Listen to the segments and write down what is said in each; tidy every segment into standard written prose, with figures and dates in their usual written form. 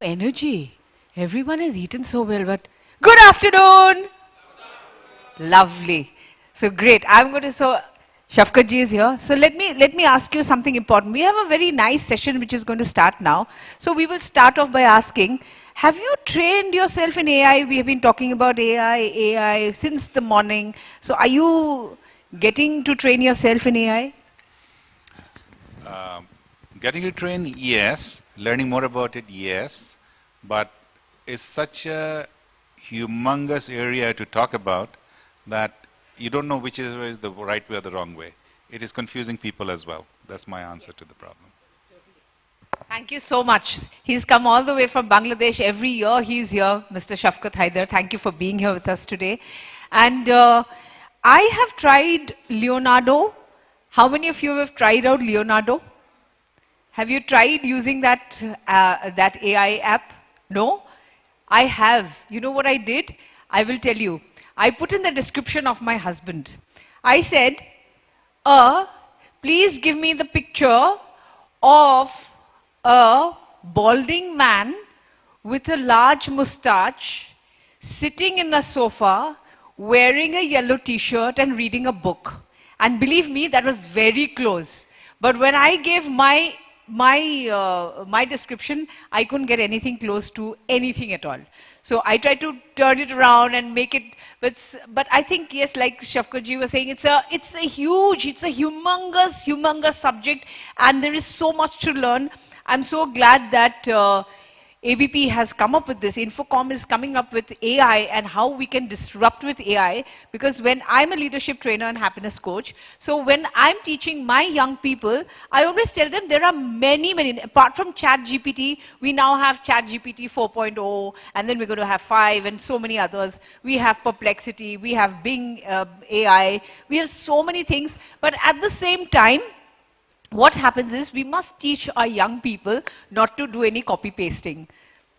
Energy. Everyone has eaten so well, but good afternoon. Lovely. So great. I'm going to Shafkat ji is here. So let me ask you something important. We have a very nice session which is going to start now. So we will start off by asking, have you trained yourself in AI? We have been talking about AI since the morning. So are you getting to train yourself in AI? Um, Getting to train, yes. Learning more about it, yes. But it's such a humongous area to talk about that you don't know which is the right way or the wrong way. It is confusing people as well. That's my answer to the problem. Thank you so much. He's come all the way from Bangladesh. Every year he's here, Mr. Shafkat Haider. Thank you for being here with us today. And I have tried Leonardo. How many of you have tried out Leonardo? Have you tried using that AI app? No? I have. You know what I did? I will tell you. I put in the description of my husband. I said, please give me the picture of a balding man with a large mustache sitting in a sofa wearing a yellow t-shirt and reading a book. And believe me, that was very close. But when I gave my description, I couldn't get anything close to anything at all. So I tried to turn it around and make it, but I think, yes, like Shafkatji was saying, it's a humongous subject, and there is so much to learn. I'm so glad that ABP has come up with this. INFOCOM is coming up with AI and how we can disrupt with AI. Because when I'm a leadership trainer and happiness coach, so when I'm teaching my young people, I always tell them there are many, apart from ChatGPT, we now have ChatGPT 4.0, and then we're going to have 5 and so many others. We have Perplexity, we have Bing AI, we have so many things. But at the same time, what happens is we must teach our young people not to do any copy pasting.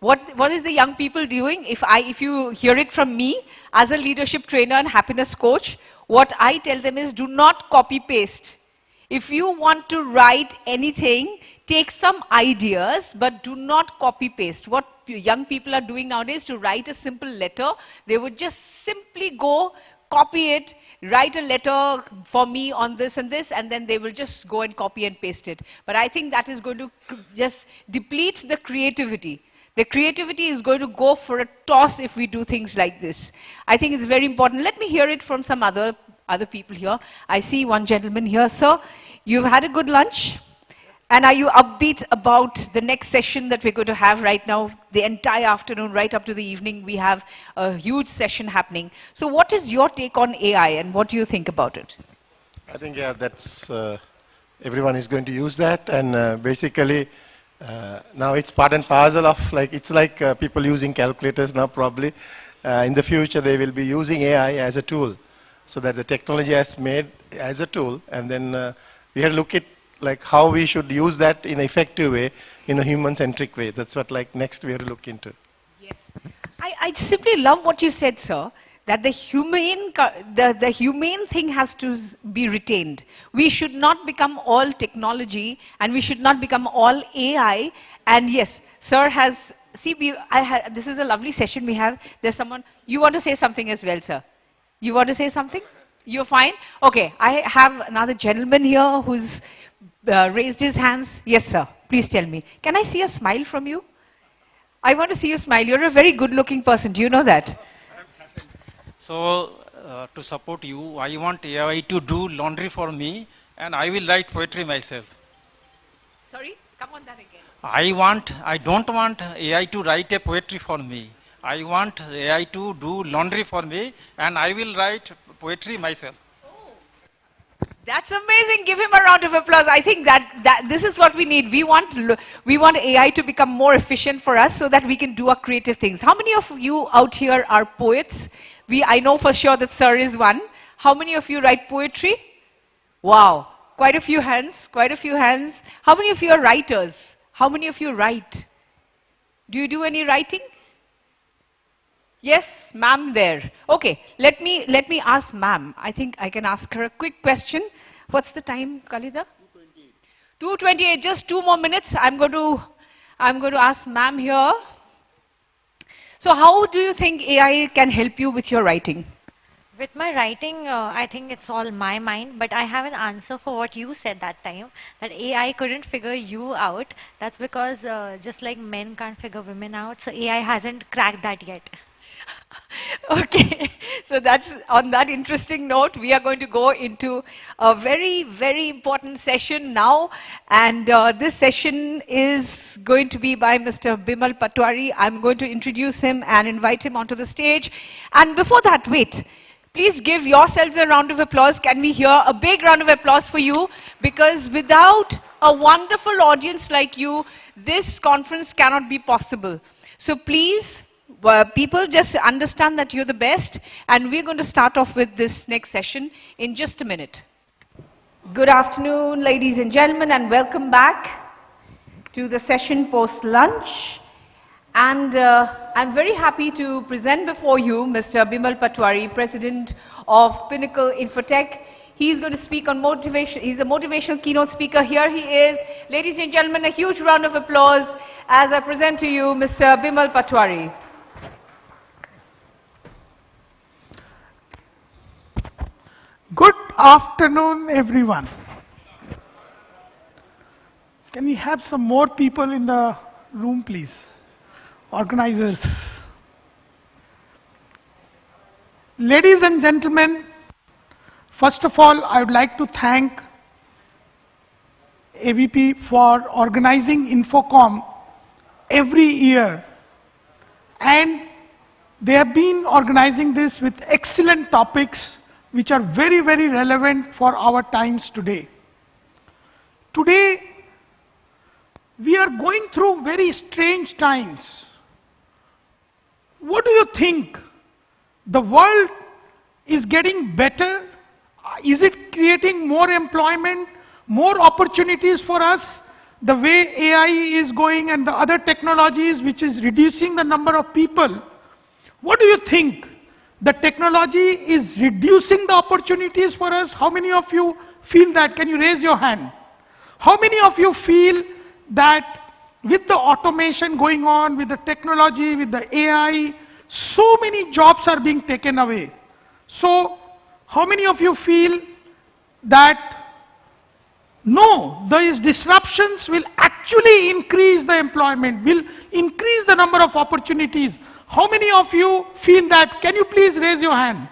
What is the young people doing? If you hear it from me as a leadership trainer and happiness coach, what I tell them is do not copy paste. If you want to write anything, take some ideas, but do not copy paste. What young people are doing nowadays to write a simple letter, they would just simply go copy it, write a letter for me on this, and then they will just go and copy and paste it. But I think that is going to just deplete the creativity. The creativity is going to go for a toss if we do things like this. I think it's very important. Let me hear it from some other people here. I see one gentleman here. Sir, you've had a good lunch? And are you upbeat about the next session that we're going to have right now? The entire afternoon, right up to the evening, we have a huge session happening. So what is your take on AI and what do you think about it? I think, yeah, that's, everyone is going to use that. And basically, now it's part and parcel of, it's like people using calculators now probably. In the future, they will be using AI as a tool. So that the technology has made as a tool. And then we have to look at how we should use that in an effective way, in a human-centric way. That's what next we have to look into. Yes. I simply love what you said, sir, that the humane thing has to be retained. We should not become all technology and we should not become all AI. And yes, sir has, see, this is a lovely session we have. There's someone, you want to say something as well, sir? You want to say something? You're fine? Okay, I have another gentleman here who's raised his hands. Yes, sir. Please tell me. Can I see a smile from you? I want to see you smile. You're a very good-looking person. Do you know that? So, to support you, I want AI to do laundry for me, and I will write poetry myself. Sorry? Come on that again. I don't want AI to write a poetry for me. I want AI to do laundry for me, and I will write poetry myself. That's amazing. Give him a round of applause. I think that this is what we need. We want AI to become more efficient for us so that we can do our creative things. How many of you out here are poets? I know for sure that sir is one. How many of you write poetry? Wow. Quite a few hands. Quite a few hands. How many of you are writers? How many of you write? Do you do any writing? Yes, ma'am there. Okay, let me ask ma'am. I think I can ask her a quick question. What's the time, Kalida? 2:28. 2:28, just 2 more minutes. I'm going to ask ma'am here. So how do you think AI can help you with your writing? With my writing, I think it's all my mind, but I have an answer for what you said that time, that AI couldn't figure you out. That's because just like men can't figure women out, so AI hasn't cracked that yet. Okay, so that's on that interesting note. We are going to go into a very, very important session now. And this session is going to be by Mr. Bimal Patwari. I'm going to introduce him and invite him onto the stage. And before that, wait. Please give yourselves a round of applause. Can we hear a big round of applause for you? Because without a wonderful audience like you, this conference cannot be possible. So please, people, just understand that you're the best. And we're going to start off with this next session in just a minute. Good afternoon, ladies and gentlemen, and welcome back to the session post-lunch. And I'm very happy to present before you Mr. Bimal Patwari, President of Pinnacle Infotech. He's going to speak on motivation. He's a motivational keynote speaker. Here he is. Ladies and gentlemen, a huge round of applause as I present to you Mr. Bimal Patwari. Good afternoon, everyone. Can we have some more people in the room, please? Organizers. Ladies and gentlemen, first of all, I would like to thank ABP for organizing INFOCOM every year. And they have been organizing this with excellent topics which are very, very relevant for our times today. Today, we are going through very strange times. What do you think? The world is getting better? Is it creating more employment, more opportunities for us? The way AI is going and the other technologies which is reducing the number of people. What do you think? The technology is reducing the opportunities for us? How many of you feel that? Can you raise your hand? How many of you feel that with the automation going on, with the technology, with the AI, so many jobs are being taken away? So, how many of you feel that no, these disruptions will actually increase the employment, will increase the number of opportunities? How many of you feel that? Can you please raise your hand?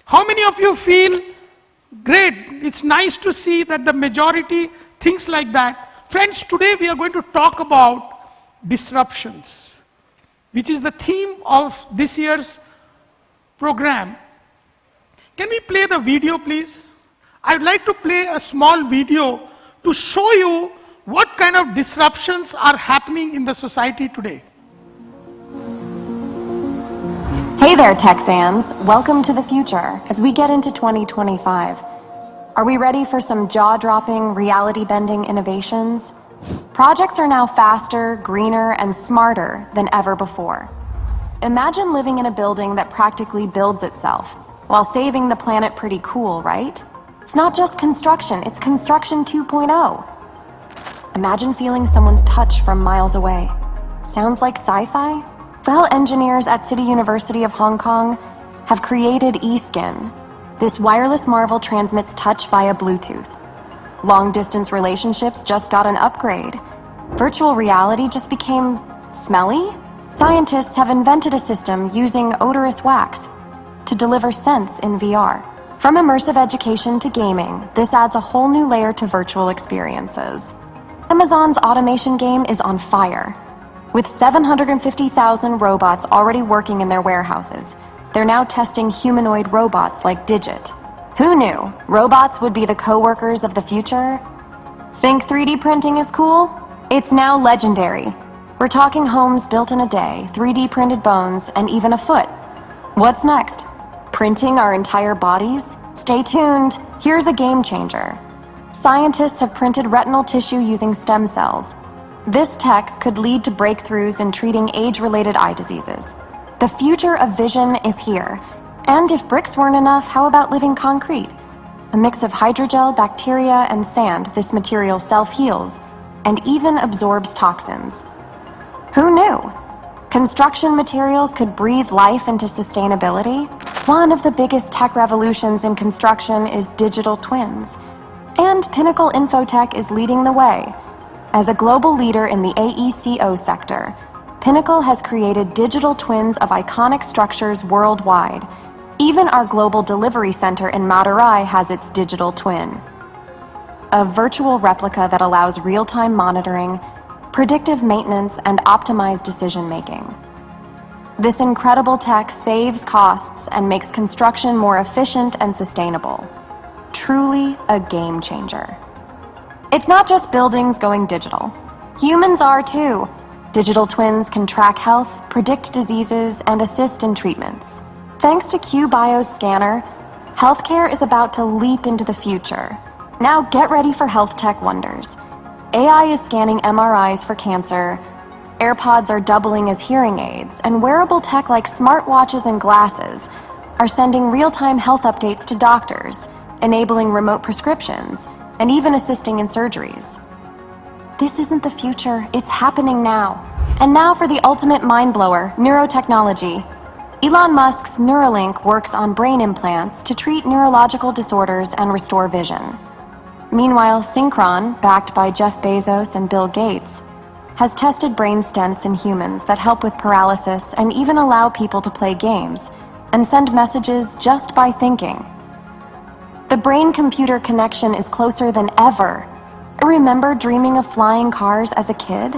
How many of you feel, great, it's nice to see that the majority thinks like that? Friends, today we are going to talk about disruptions, which is the theme of this year's program. Can we play the video, please? I'd like to play a small video to show you what kind of disruptions are happening in the society today. Hey there, tech fans. Welcome to the future as we get into 2025. Are we ready for some jaw-dropping, reality-bending innovations? Projects are now faster, greener, and smarter than ever before. Imagine living in a building that practically builds itself, while saving the planet pretty cool, right? It's not just construction, it's construction 2.0. Imagine feeling someone's touch from miles away. Sounds like sci-fi? Well, engineers at City University of Hong Kong have created eSkin. This wireless marvel transmits touch via Bluetooth. Long-distance relationships just got an upgrade. Virtual reality just became smelly? Scientists have invented a system using odorous wax to deliver scents in VR. From immersive education to gaming, this adds a whole new layer to virtual experiences. Amazon's automation game is on fire. With 750,000 robots already working in their warehouses, they're now testing humanoid robots like Digit. Who knew robots would be the co-workers of the future? Think 3D printing is cool? It's now legendary. We're talking homes built in a day, 3D printed bones, and even a foot. What's next? Printing our entire bodies? Stay tuned. Here's a game changer. Scientists have printed retinal tissue using stem cells. This tech could lead to breakthroughs in treating age-related eye diseases. The future of vision is here. And if bricks weren't enough, how about living concrete? A mix of hydrogel, bacteria, and sand, this material self-heals and even absorbs toxins. Who knew? Construction materials could breathe life into sustainability. One of the biggest tech revolutions in construction is digital twins. And Pinnacle Infotech is leading the way. As a global leader in the AECO sector, Pinnacle has created digital twins of iconic structures worldwide. Even our global delivery center in Madurai has its digital twin. A virtual replica that allows real-time monitoring, predictive maintenance, and optimized decision-making. This incredible tech saves costs and makes construction more efficient and sustainable. Truly a game changer. It's not just buildings going digital. Humans are too. Digital twins can track health, predict diseases, and assist in treatments. Thanks to QBio's scanner, healthcare is about to leap into the future. Now get ready for health tech wonders. AI is scanning MRIs for cancer, AirPods are doubling as hearing aids, and wearable tech like smartwatches and glasses are sending real-time health updates to doctors, enabling remote prescriptions, and even assisting in surgeries. This isn't the future, it's happening now. And now for the ultimate mind-blower, neurotechnology. Elon Musk's Neuralink works on brain implants to treat neurological disorders and restore vision. Meanwhile, Synchron, backed by Jeff Bezos and Bill Gates, has tested brain stents in humans that help with paralysis and even allow people to play games and send messages just by thinking. The brain-computer connection is closer than ever. Remember dreaming of flying cars as a kid?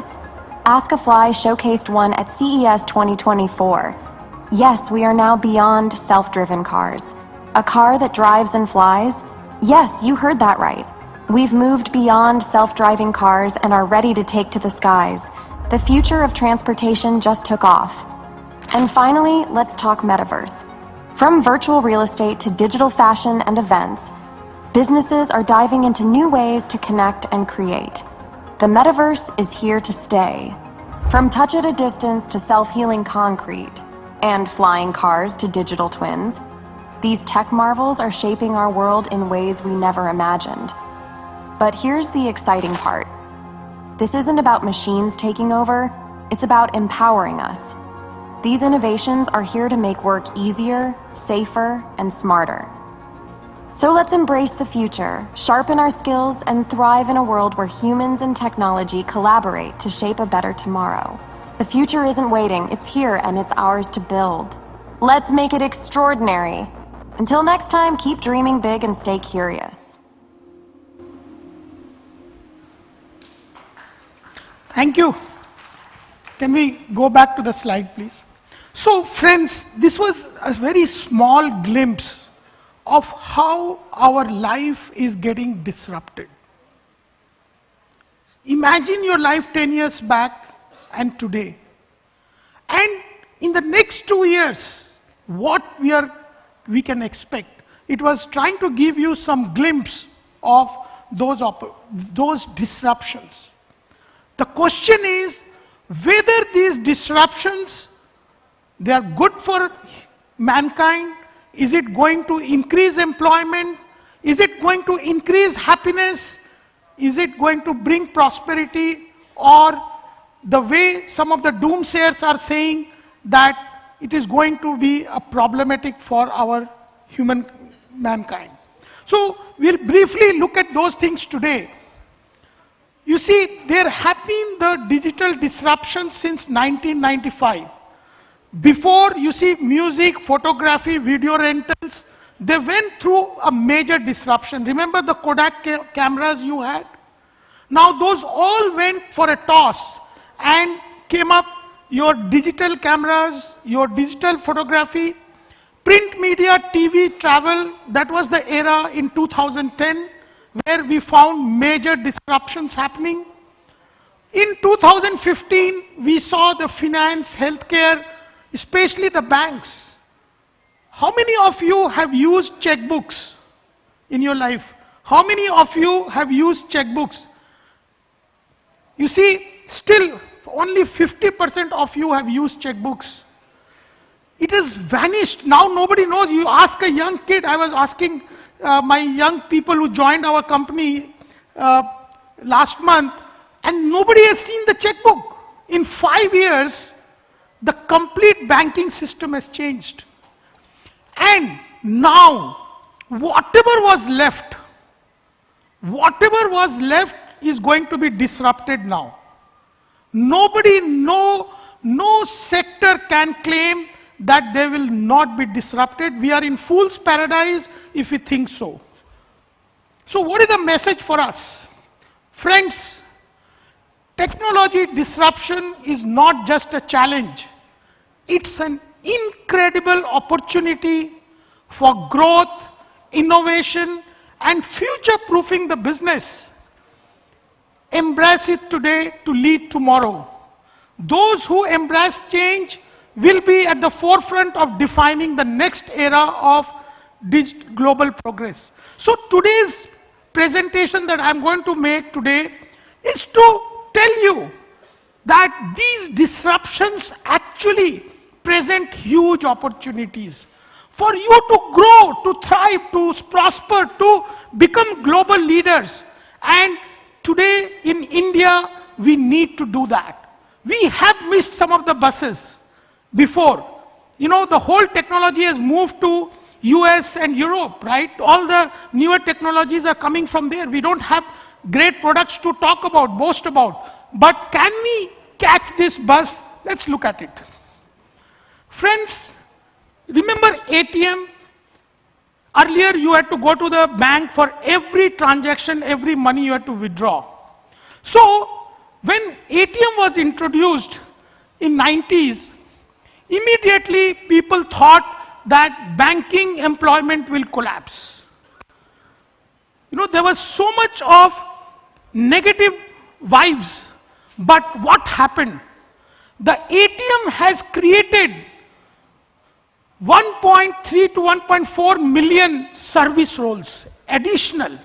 Ask a Fly showcased one at CES 2024. Yes, we are now beyond self-driven cars. A car that drives and flies? Yes, you heard that right. We've moved beyond self-driving cars and are ready to take to the skies. The future of transportation just took off. And finally, let's talk metaverse. From virtual real estate to digital fashion and events, businesses are diving into new ways to connect and create. The metaverse is here to stay. From touch at a distance to self-healing concrete, and flying cars to digital twins, these tech marvels are shaping our world in ways we never imagined. But here's the exciting part. This isn't about machines taking over, it's about empowering us. These innovations are here to make work easier, safer, and smarter. So let's embrace the future, sharpen our skills, and thrive in a world where humans and technology collaborate to shape a better tomorrow. The future isn't waiting, it's here and it's ours to build. Let's make it extraordinary. Until next time, keep dreaming big and stay curious. Thank you. Can we go back to the slide, please? So, friends, this was a very small glimpse of how our life is getting disrupted. Imagine your life 10 years back and today. And in the next 2 years, what we can expect. It was trying to give you some glimpse of those disruptions. The question is whether these disruptions, they are good for mankind. Is it going to increase employment? Is it going to increase happiness? Is it going to bring prosperity? Or the way some of the doomsayers are saying that it is going to be a problematic for our mankind. So we'll briefly look at those things today. You see, there have been the digital disruption since 1995. Before, you see, music, photography, video rentals, they went through a major disruption. Remember the Kodak cameras you had? Now those all went for a toss and came up your digital cameras, your digital photography, print media, TV, travel. That was the era in 2010 where we found major disruptions happening. In 2015, we saw the finance, healthcare, especially the banks. How many of you have used checkbooks in your life? How many of you have used checkbooks? You see, still only 50% of you have used checkbooks. It has vanished. Now nobody knows. You ask a young kid, I was asking my young people who joined our company last month, and nobody has seen the checkbook. In 5 years, The complete banking system has changed. And now, whatever was left is going to be disrupted now. Nobody, no sector can claim that they will not be disrupted. We are in fool's paradise if we think so. So what is the message for us? Friends, technology disruption is not just a challenge. It's an incredible opportunity for growth, innovation, and future-proofing the business. Embrace it today to lead tomorrow. Those who embrace change will be at the forefront of defining the next era of global progress. So today's presentation that I'm going to make today is to tell you that these disruptions actually present huge opportunities for you to grow, to thrive, to prosper, to become global leaders. And today in India, we need to do that. We have missed some of the buses before. You know, the whole technology has moved to US and Europe, right? All the newer technologies are coming from there. We don't have great products to talk about, boast about. But can we catch this bus? Let's look at it. Friends, remember ATM? Earlier you had to go to the bank for every transaction, every money you had to withdraw. So when ATM was introduced in 90s, immediately people thought that banking employment will collapse. You know, there was so much of negative vibes, but what happened? The ATM has created 1.3 to 1.4 million service roles, additional.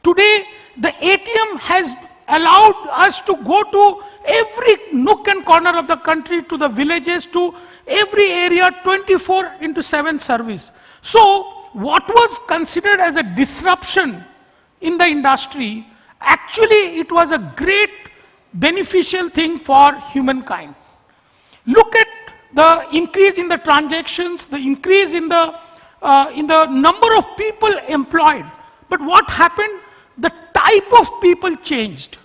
Today, the ATM has allowed us to go to every nook and corner of the country, to the villages, to every area, 24/7 service. So, what was considered as a disruption in the industry, actually it was a great beneficial thing for humankind. Look at the increase in the transactions, the increase in the number of people employed. But what happened? The type of people changed.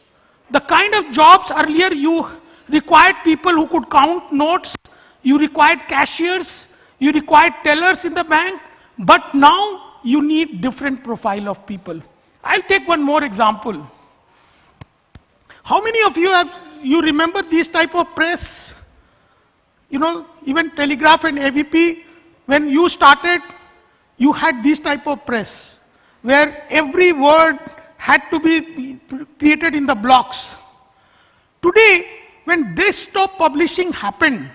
The kind of jobs earlier you required people who could count notes, you required cashiers, you required tellers in the bank, but now you need different profile of people. I'll take one more example. How many of you remember these type of press? You know, even Telegraph and ABP, when you started, you had this type of press, where every word had to be created in the blocks. Today, when desktop publishing happened,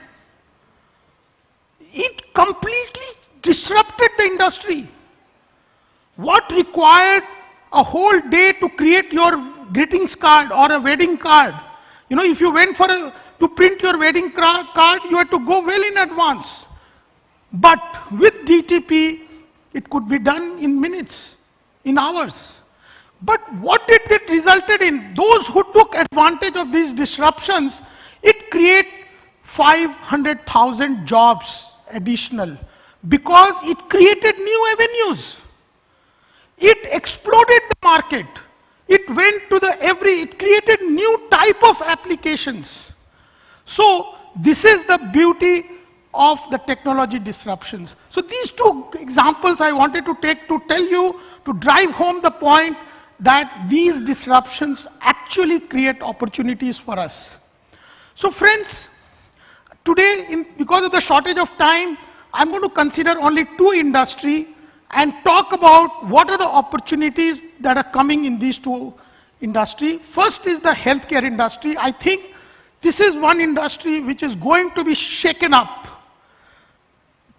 it completely disrupted the industry. What required a whole day to create your greetings card or a wedding card? You know, if you went to print your wedding card, you had to go well in advance. But with DTP, it could be done in minutes, in hours. But what did it resulted in? Those who took advantage of these disruptions, it created 500,000 jobs additional, because it created new avenues. It exploded the market. It went to it created new type of applications. So this is the beauty of the technology disruptions. So these two examples I wanted to take to tell you, to drive home the point that these disruptions actually create opportunities for us. So friends, today, because of the shortage of time, I'm going to consider only two industries and talk about what are the opportunities that are coming in these two industries. First is the healthcare industry. I think this is one industry which is going to be shaken up.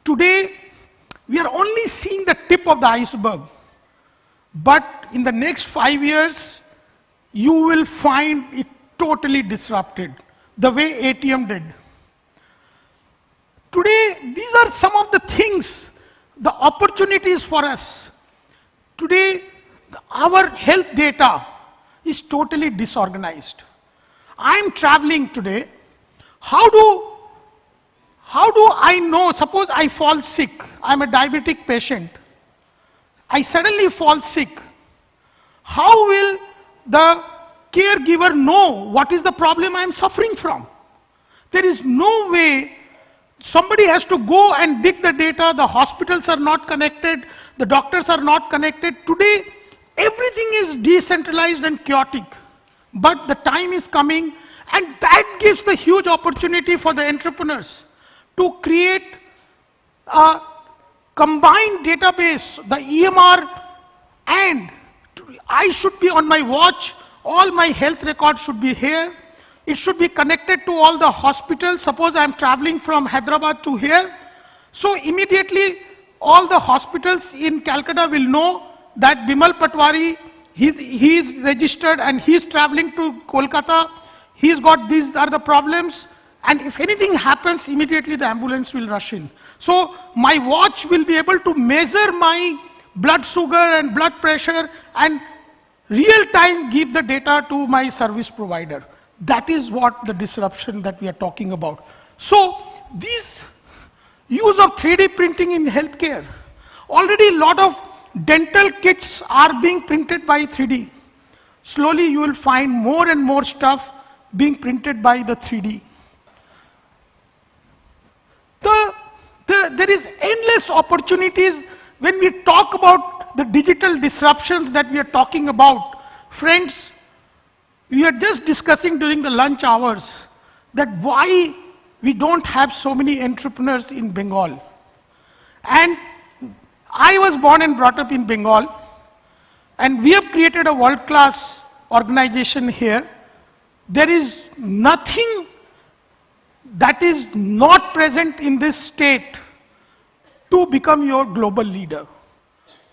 Today, we are only seeing the tip of the iceberg. But in the next 5 years, you will find it totally disrupted, the way ATM did. Today, these are some of the things, the opportunities for us. Today, our health data is totally disorganized. I'm traveling today. How do How do I know? Suppose I fall sick. I'm a diabetic patient. I suddenly fall sick. How will the caregiver know what is the problem I'm suffering from? There is no way. Somebody has to go and dig the data. The hospitals are not connected. The doctors are not connected. Today, everything is decentralized and chaotic. But the time is coming, and that gives the huge opportunity for the entrepreneurs to create a combined database, the EMR, and I should be on my watch. All my health records should be here. It should be connected to all the hospitals. Suppose I'm traveling from Hyderabad to here. So immediately, all the hospitals in Calcutta will know that Bimal Patwari, he is registered and he's traveling to Kolkata. He's got these are the problems. And if anything happens, immediately the ambulance will rush in. So my watch will be able to measure my blood sugar and blood pressure and real time give the data to my service provider. That is what the disruption that we are talking about. So this use of 3D printing in healthcare. Already a lot of dental kits are being printed by 3D. Slowly you will find more and more stuff being printed by the 3D. There is endless opportunities when we talk about the digital disruptions that we are talking about. Friends, we are just discussing during the lunch hours that why we don't have so many entrepreneurs in Bengal. And I was born and brought up in Bengal, and we have created a world-class organization here. There is nothing that is not present in this state to become your global leader.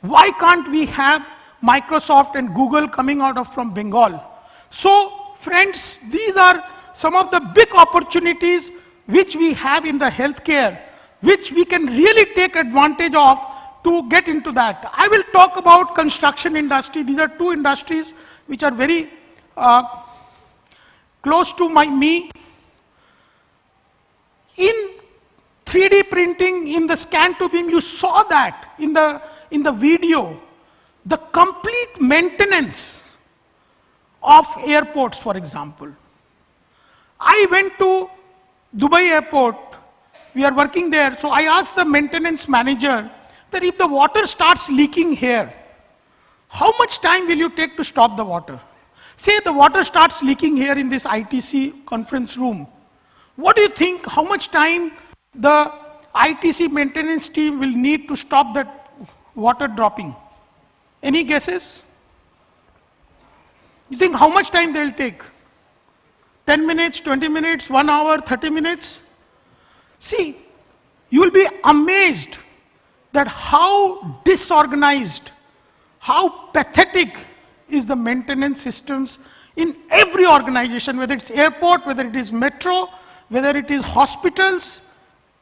Why can't we have Microsoft and Google coming out of from Bengal? So, friends, these are some of the big opportunities which we have in the healthcare, which we can really take advantage of to get into that. I will talk about construction industry. These are two industries which are very close to me. In 3D printing, in the scan to beam, you saw that in the video. The complete maintenance of airports, for example. I went to Dubai airport. We are working there. So I asked the maintenance manager that if the water starts leaking here, how much time will you take to stop the water? Say the water starts leaking here in this ITC conference room. What do you think, how much time the ITC maintenance team will need to stop that water dropping? Any guesses? You think how much time they will take? 10 minutes, 20 minutes, 1 hour, 30 minutes? See, you will be amazed that how disorganized, how pathetic is the maintenance systems in every organization, whether it's airport, whether it is metro, whether it is hospitals.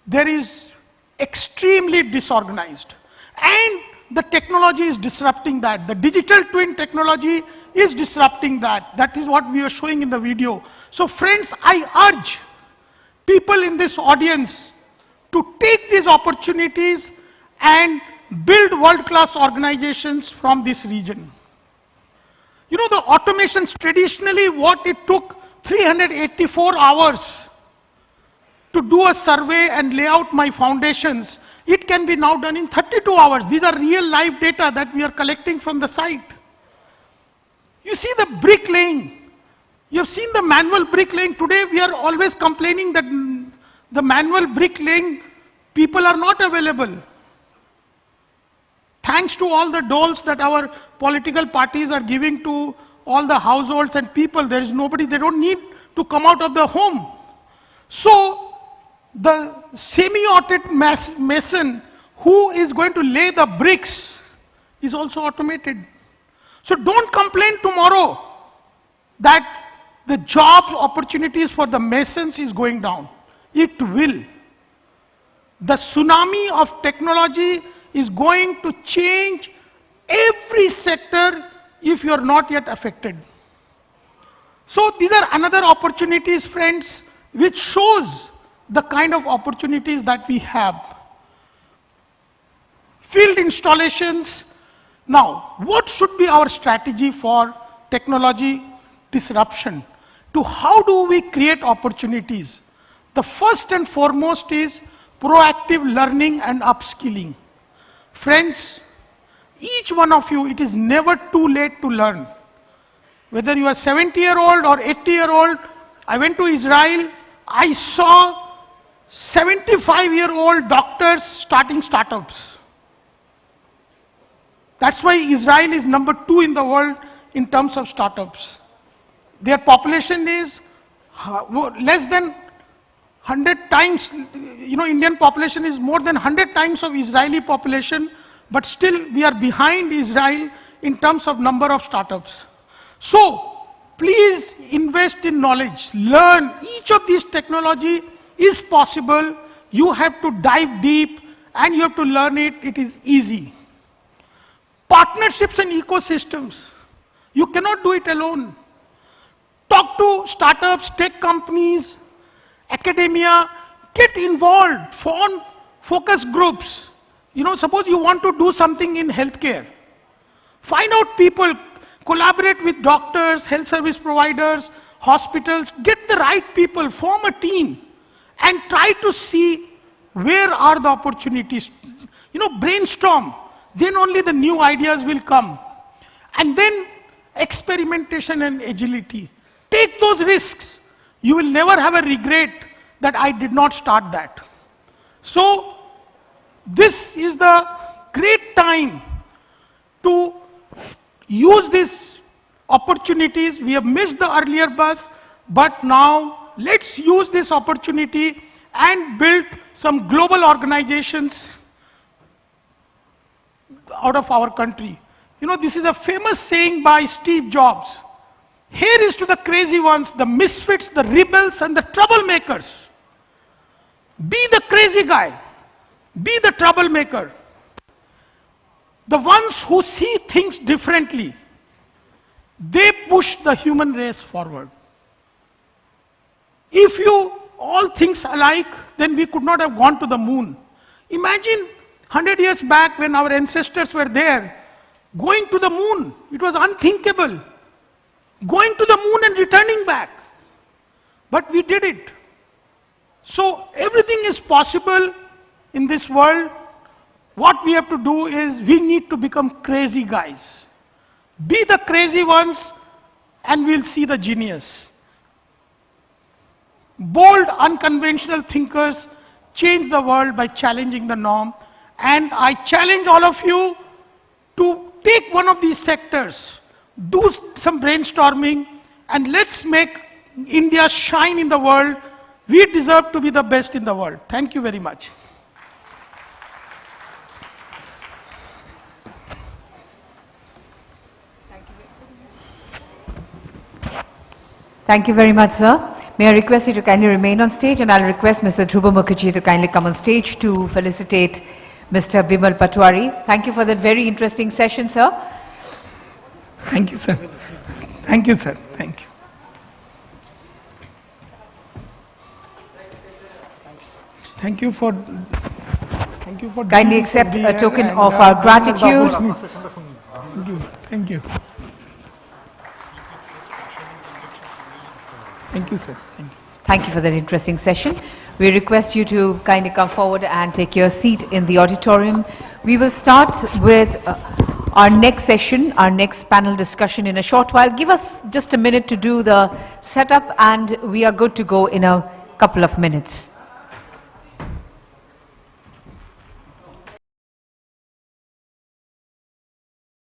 There is extremely disorganized. And the technology is disrupting that. The digital twin technology is disrupting that. That is what we are showing in the video. So friends, I urge people in this audience to take these opportunities and build world-class organizations from this region. You know, the automations traditionally, what it took 384 hours to do a survey and lay out my foundations, it can be now done in 32 hours. These are real live data that we are collecting from the site. You see the bricklaying. You have seen the manual bricklaying. Today we are always complaining that the manual bricklaying people are not available. Thanks to all the doles that our political parties are giving to all the households and people, there is nobody, they don't need to come out of the home. So, the semi-automated mason who is going to lay the bricks is also automated. So don't complain tomorrow that the job opportunities for the masons is going down. It will. The tsunami of technology is going to change every sector if you are not yet affected. So these are another opportunities, friends, which shows the kind of opportunities that we have. Field installations. Now, what should be our strategy for technology disruption? To how do we create opportunities? The first and foremost is proactive learning and upskilling. Friends, each one of you, it is never too late to learn. Whether you are 70-year-old or 80-year-old, I went to Israel, I saw 75-year-old doctors starting startups. That's why Israel is number 2 in the world in terms of startups. Their population is less than 100 times, Indian population is more than 100 times of Israeli population, but still we are behind Israel in terms of number of startups. So, please invest in knowledge, learn. Each of these technology is possible. You have to dive deep and you have to learn it. It is easy. Partnerships and ecosystems. You cannot do it alone. Talk to startups, tech companies, academia, get involved, form focus groups. Suppose you want to do something in healthcare. Find out people, collaborate with doctors, health service providers, hospitals, get the right people, form a team, and try to see where are the opportunities. Brainstorm. Then only the new ideas will come. And then experimentation and agility. Take those risks. You will never have a regret that I did not start that. So, this is the great time to use these opportunities. We have missed the earlier bus, but now let's use this opportunity and build some global organizations out of our country. This is a famous saying by Steve Jobs. Here is to the crazy ones, the misfits, the rebels, and the troublemakers. Be the crazy guy. Be the troublemaker. The ones who see things differently. They push the human race forward. If you all think alike, then we could not have gone to the moon. Imagine 100 years back when our ancestors were there, going to the moon. It was unthinkable. Going to the moon and returning back. But we did it. So everything is possible in this world. What we have to do is we need to become crazy guys. Be the crazy ones and we'll see the genius. Bold, unconventional thinkers change the world by challenging the norm. And I challenge all of you to take one of these sectors, do some brainstorming, and let's make India shine in the world. We deserve to be the best in the world. Thank you very much. Thank you very much, sir. May I request you to kindly remain on stage, and I'll request Mr. Dhruva Mukherjee to kindly come on stage to felicitate Mr. Bimal Patwari. Thank you for that very interesting session, sir. Thank you, sir. Thank you, sir. Thank you. Thank you for kindly accept a token of our gratitude. Thank you. Thank you. Thank you, sir. Thank you. Thank you for that interesting session. We request you to kindly come forward and take your seat in the auditorium. We will start with our next session, our next panel discussion in a short while. Give us just a minute to do the setup and we are good to go in a couple of minutes.